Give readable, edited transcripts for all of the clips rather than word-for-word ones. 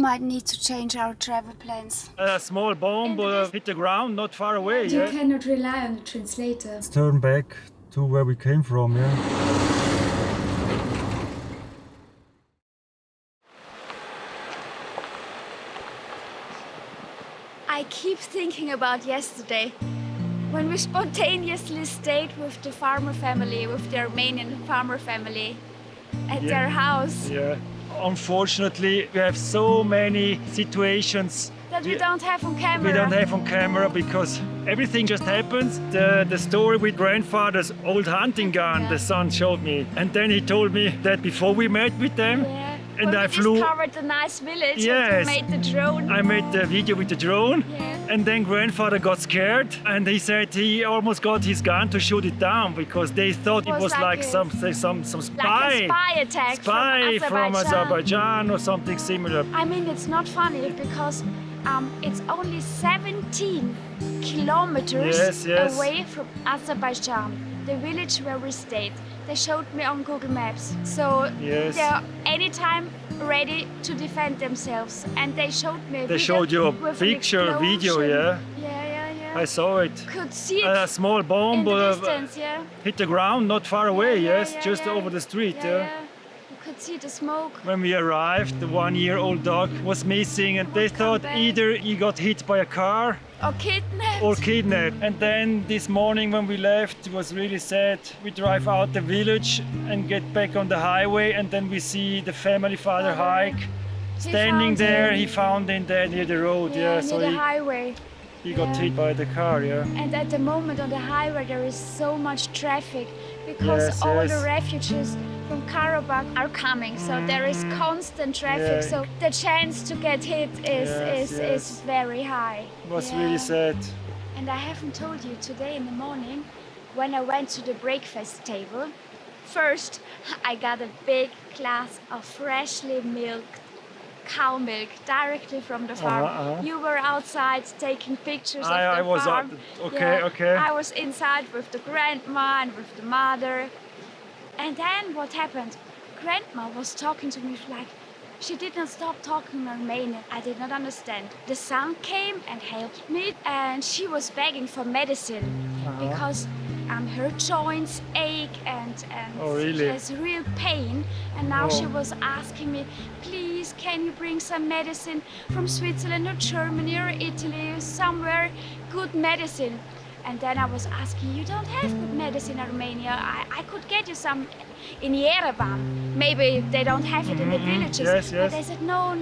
might need to change our travel plans. A small bomb hit the ground not far away. You cannot rely on the translator. Let's turn back to where we came from, yeah? I keep thinking about yesterday, when we spontaneously stayed with the farmer family, with the Armenian farmer family, at their house. Yeah. Unfortunately, we have so many situations that we don't have on camera. We don't have on camera because everything just happens. The story with grandfather's old hunting gun, the son showed me. And then he told me that before we met with them, and I flew. Discovered a nice village. Yes. And made the drone. I made the video with the drone. Yeah. And then grandfather got scared and he said he almost got his gun to shoot it down because they thought it was like some spy. Like a spy attack from Azerbaijan or something similar. I mean, it's not funny because it's only 17 kilometers away from Azerbaijan, the village where we stayed. They showed me on Google Maps. So they're anytime ready to defend themselves. And they showed me They showed you a picture, video, Yeah. I saw it. Could see it. A small bomb in the distance, hit the ground not far away, just over the street. You could see the smoke. When we arrived, the 1-year-old dog was missing and they thought either he got hit by a car or kidnapped. And then this morning when we left, it was really sad. We drive out the village and get back on the highway and then we see the family father hike standing there. He found him there near the road. Near so the highway. He got hit by the car, And at the moment on the highway there is so much traffic because all the refugees from Karabakh are coming, so there is constant traffic, so the chance to get hit is very high. It was really sad. And I haven't told you, today in the morning, when I went to the breakfast table, first I got a big glass of freshly milked cow milk directly from the farm. You were outside taking pictures of the farm. I was inside with the grandma and with the mother. And then what happened? Grandma was talking to me like, she did not stop talking Armenian. I did not understand. The son came and helped me and she was begging for medicine because her joints ache and she has real pain. And now she was asking me, please, can you bring some medicine from Switzerland or Germany or Italy or somewhere, good medicine. And then I was asking, you don't have good medicine in Armenia. I could get you some in Yerevan. Maybe they don't have it in the villages. But they said, no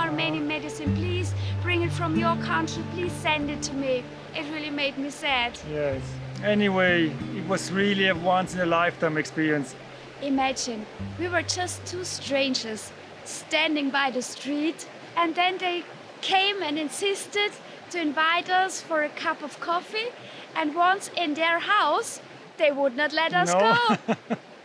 Armenian medicine. Please bring it from your country. Please send it to me. It really made me sad. Yes. Anyway, it was really a once-in-a-lifetime experience. Imagine, we were just two strangers standing by the street and then they came and insisted to invite us for a cup of coffee, and once in their house they would not let us go.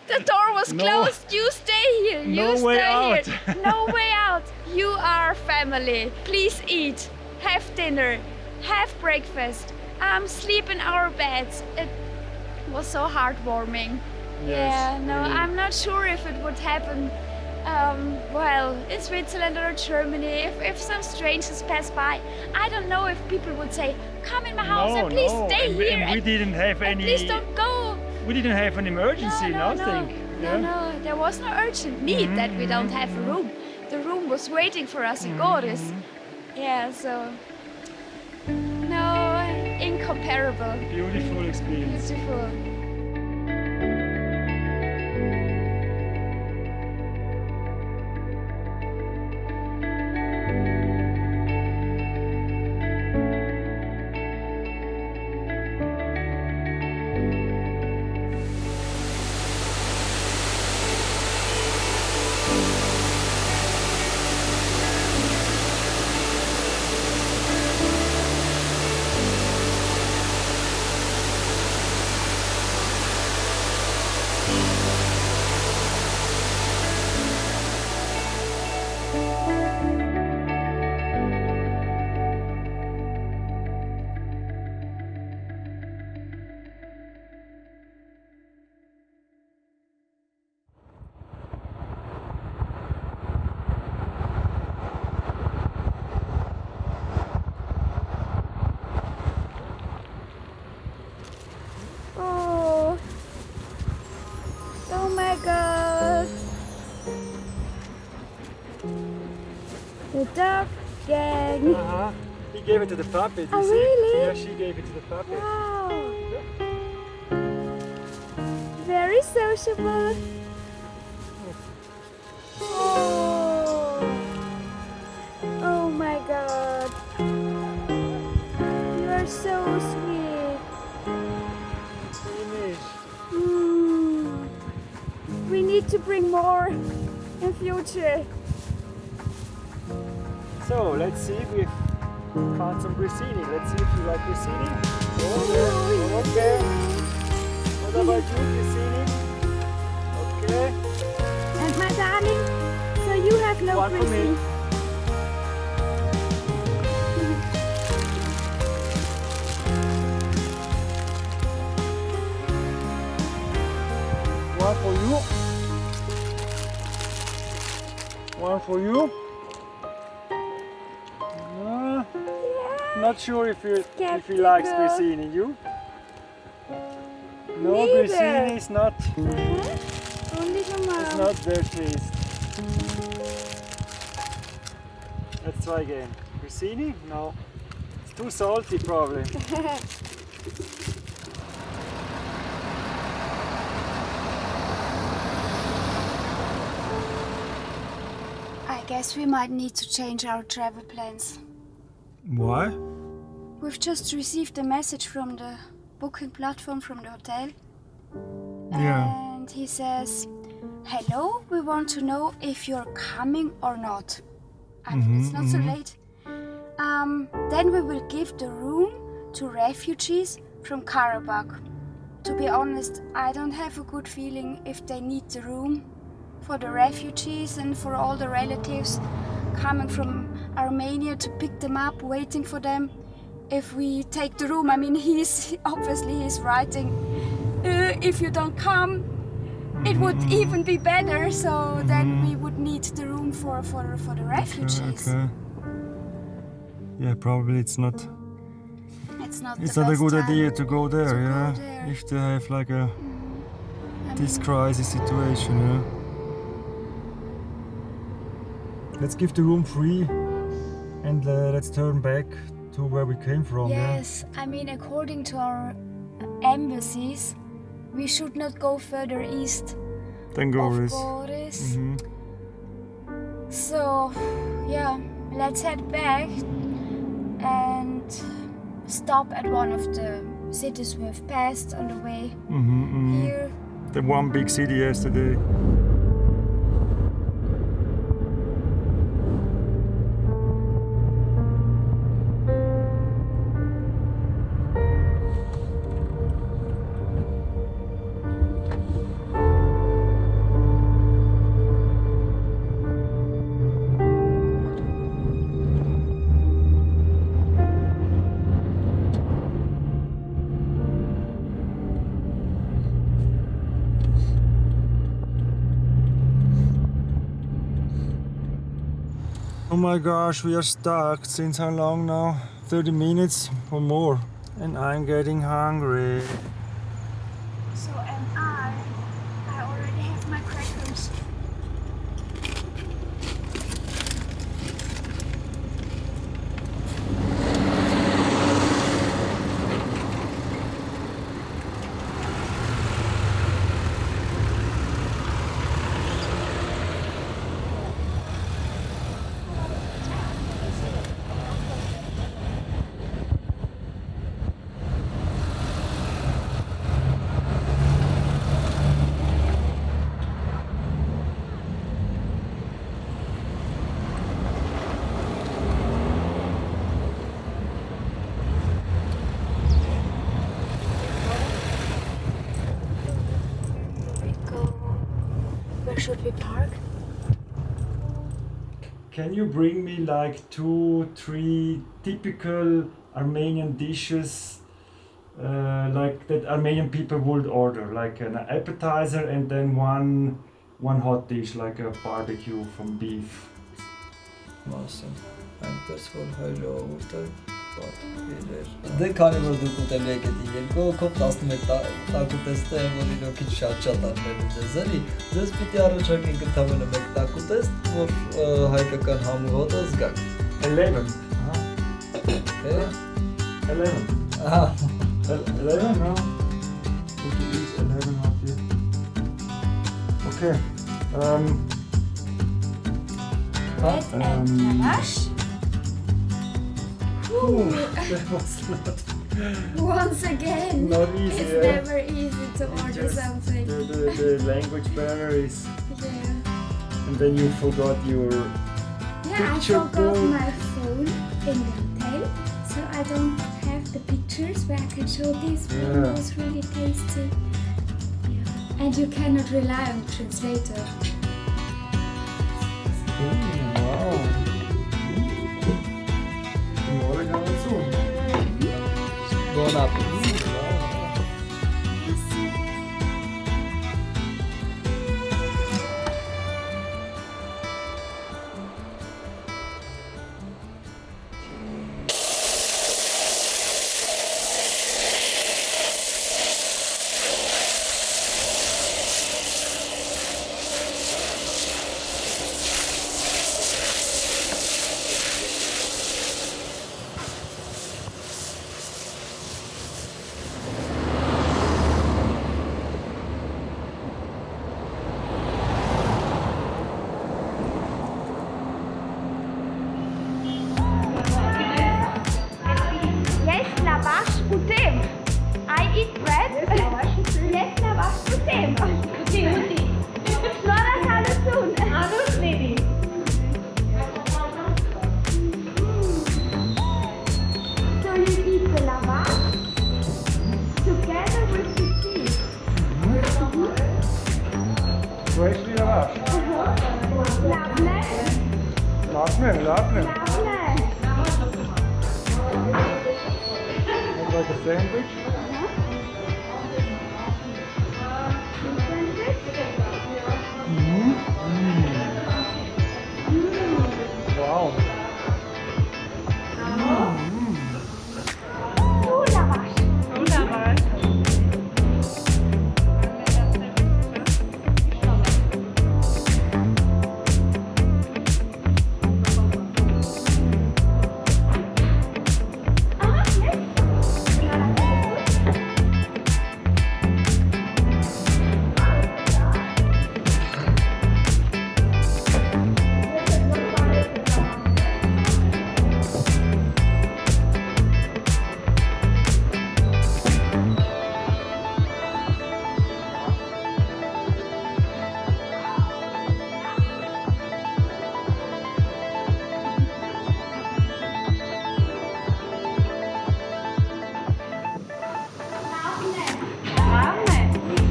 The door was closed. You stay here. You stay here. No way out. You are family. Please eat, have dinner, have breakfast, sleep in our beds. It was so heartwarming. I'm not sure if it would happen in Switzerland or Germany, if some strangers pass by. I don't know if people would say, come in my house and please stay here. And we didn't have any. Please don't go. We didn't have an emergency, nothing. No, there was no urgent need that we don't have a room. The room was waiting for us in Goris. Incomparable. Beautiful experience. Beautiful. The dog gang. He gave it to the puppy. Oh, really? Yeah, she gave it to the puppy. Wow. Very sociable. Oh. Oh my God. You are so sweet. Finish. We need to bring more in future. So let's see if we found some grissini. Let's see if you like grissini. Okay. What about you, grissini? Okay. And my darling, so you have no One for me. grissini. One for you. One for you. Not sure if he likes grissini. You? No, Neither. grissini is not. Only for It's mom. not their taste. Let's try again. Grissini? No. It's too salty probably. I guess we might need to change our travel plans. Why? We've just received a message from the booking platform from the hotel. Yeah. And he says, hello, we want to know if you're coming or not. And it's not so late. Then we will give the room to refugees from Karabakh. To be honest, I don't have a good feeling if they need the room for the refugees and for all the relatives coming from Armenia to pick them up, waiting for them. If we take the room, I mean, he's writing, if you don't come, it would even be better. So then we would need the room for the refugees. Okay. Yeah, probably it's not. It's not. It's the not a best good time idea to go there, to go yeah. there. If they have like a I this mean, crisis situation, yeah. Let's give the room free and let's turn back to where we came from. yes, I mean, according to our embassies, we should not go further east Yeah. Then Goris. of Goris. Mhm. So, yeah, let's head back and stop at one of the cities we've passed on the way here. The one big city yesterday. Oh my gosh, we are stuck since how long now? 30 minutes or more. And I'm getting hungry. So am I. I already have my crackers. Where should we park? Can you bring me like 2-3 typical Armenian dishes like that Armenian people would order, like an appetizer and then one hot dish like a barbecue from beef? Մասը այնպես որ հայրը ովտը Դե քանի որ դուք ուտել եք այդ երկու կոպ 11 տակուտեստը, որ իրոք ինչ շատ արմեն ձեզ էլի, ձեզ պիտի առաջարկենք ընդամենը մեկ տակուտեստ, որ հայկական համու հոտը զգաք։ 11. 11. Ահա։ 11, no? Portuguese 11 up here. Okay. Bread and lavash. That was not Once again, Not easy, it's yeah. never easy to order just something. the language barrier is, Yeah. and then you forgot your Yeah, I picture forgot bowl. my phone in the hotel, so I don't have the pictures where I can show this one. Yeah. It was really tasty. Yeah. And you cannot rely on the translator. Wow. Morgen dazu. Bon appétit. Yes, lavash putem. I eat bread. Yes, lavash putem. Flora Halasun. So you eat the lavash together with the cheese. Freshly lavash. Lovely. Lovely. Lovely. Like a sandwich. Wow. Ooh, lavash.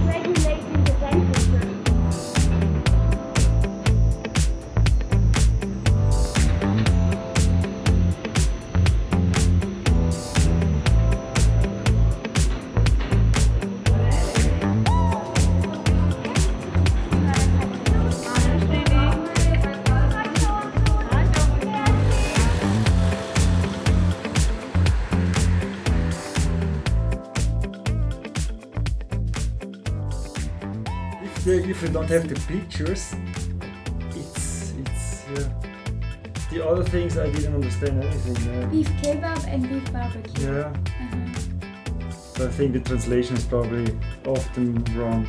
Regulating the temperature. If you don't have the pictures, it's yeah. The other things I didn't understand anything. Beef kebab and beef barbecue. Yeah. So I think the translation is probably often wrong.